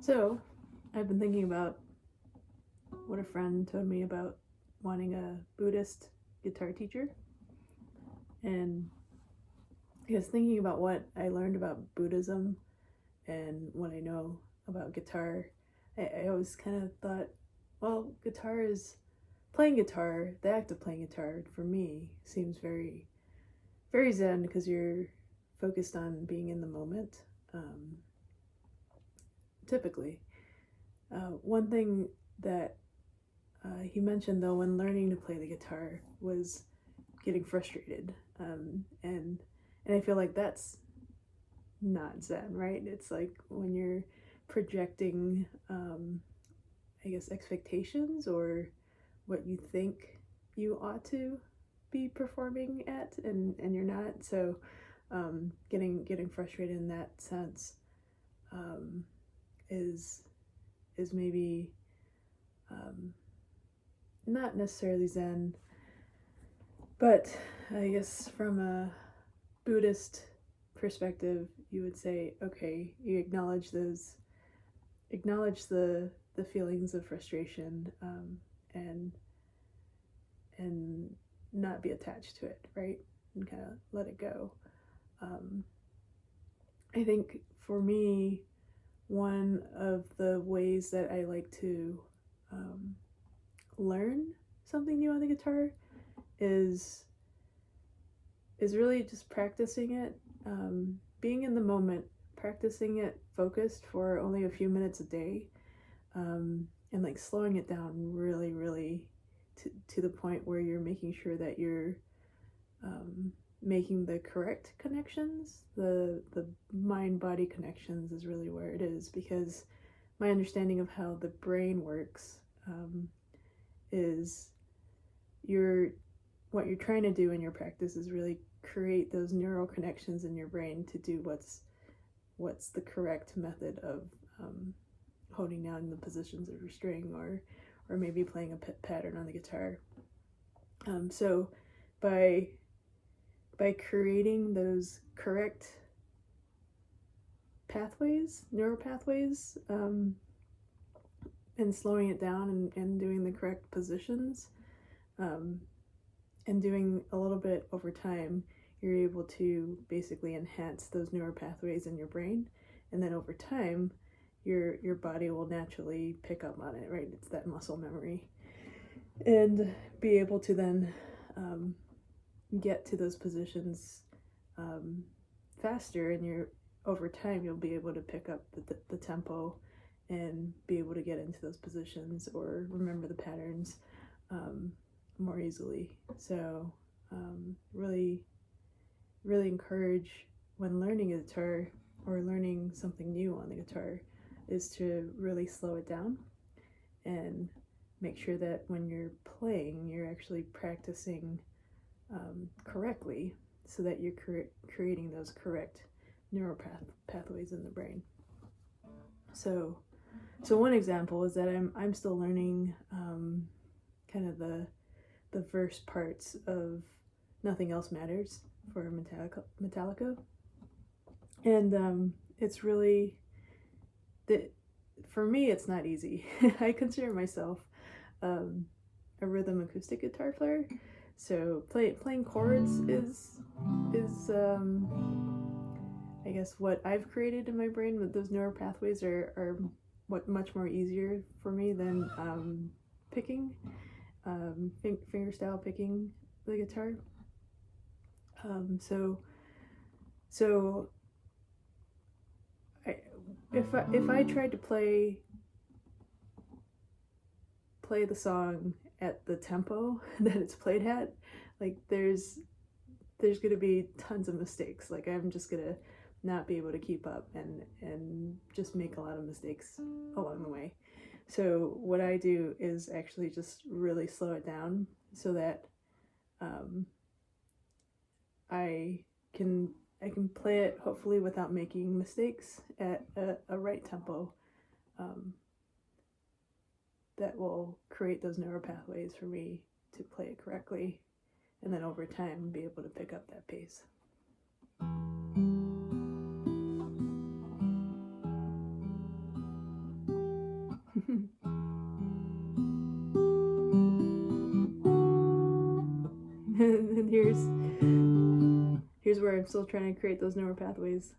So, I've been thinking about what a friend told me about wanting a Buddhist guitar teacher. And I was thinking about what I learned about Buddhism and what I know about guitar. I always kind of thought, well, playing guitar, the act of playing guitar for me seems very, very zen because you're focused on being in the moment, um, typically. One thing that he mentioned, though, when learning to play the guitar was getting frustrated, and I feel like that's not Zen, right? It's like when you're projecting, I guess, expectations or what you think you ought to be performing at, and you're not. So, getting frustrated in that sense um, is maybe um, not necessarily Zen, but I guess from a Buddhist perspective, you would say, okay, you acknowledge the feelings of frustration, and and not be attached to it, right? And kind of let it go. Um, I think for me, one of the ways that I like to um, learn something new on the guitar is really just practicing it, being in the moment, practicing it focused for only a few minutes a day, and like slowing it down really, really to the point where you're making sure that you're making the correct connections. The mind body connections is really where it is, because my understanding of how the brain works is what you're trying to do in your practice is really create those neural connections in your brain to do what's the correct method of holding down the positions of your string, or maybe playing a pattern on the guitar. So by creating those correct neural pathways, and slowing it down and doing the correct positions, and doing a little bit over time, you're able to basically enhance those neural pathways in your brain, and then over time, your body will naturally pick up on it, right? It's that muscle memory, and be able to then get to those positions faster, and over time you'll be able to pick up the tempo and be able to get into those positions or remember the patterns more easily. So really, really encourage, when learning a guitar or learning something new on the guitar, is to really slow it down and make sure that when you're playing, you're actually practicing correctly, so that you're creating those correct neural pathways in the brain. So one example is that I'm still learning kind of the verse parts of Nothing Else Matters for Metallica. And it's really, for me, it's not easy. I consider myself a rhythm acoustic guitar player, so playing chords is I guess what I've created in my brain. With those neural pathways are what much more easier for me than picking, fingerstyle picking the guitar. So if I tried to play the song at the tempo that it's played at, like there's gonna be tons of mistakes. Like I'm just gonna not be able to keep up and just make a lot of mistakes along the way. So what I do is actually just really slow it down so that I can play it hopefully without making mistakes at a right tempo that will create those neural pathways for me to play it correctly, and then over time be able to pick up that pace. I'm still trying to create those neural pathways.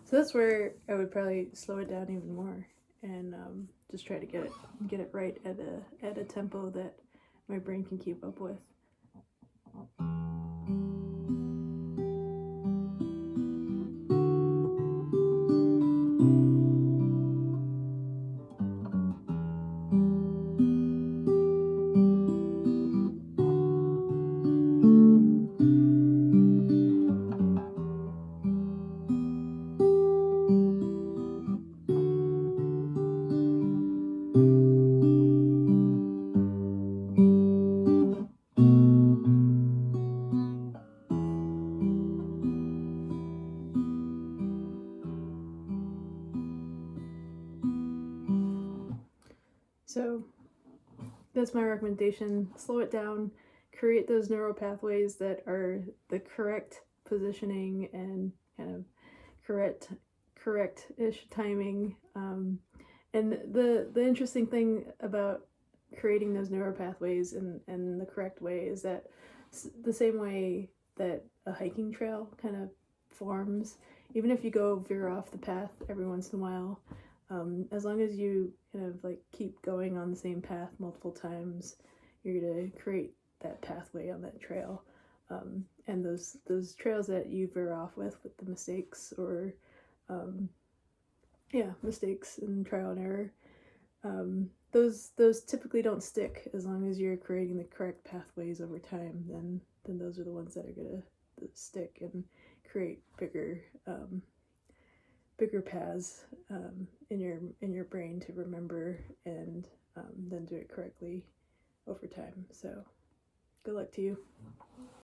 So that's where I would probably slow it down even more and just try to get it right at a tempo that my brain can keep up with. So that's my recommendation. Slow it down, create those neural pathways that are the correct positioning and kind of correct-ish timing. And the interesting thing about creating those neural pathways in the correct way is that the same way that a hiking trail kind of forms, even if you go veer off the path every once in a while, as long as you kind of like keep going on the same path multiple times, you're gonna create that pathway on that trail. And those trails that you veer off with the mistakes or mistakes and trial and error, those typically don't stick as long as you're creating the correct pathways over time. Then those are the ones that are gonna stick and create bigger paths in your brain to remember and then do it correctly over time. So good luck to you.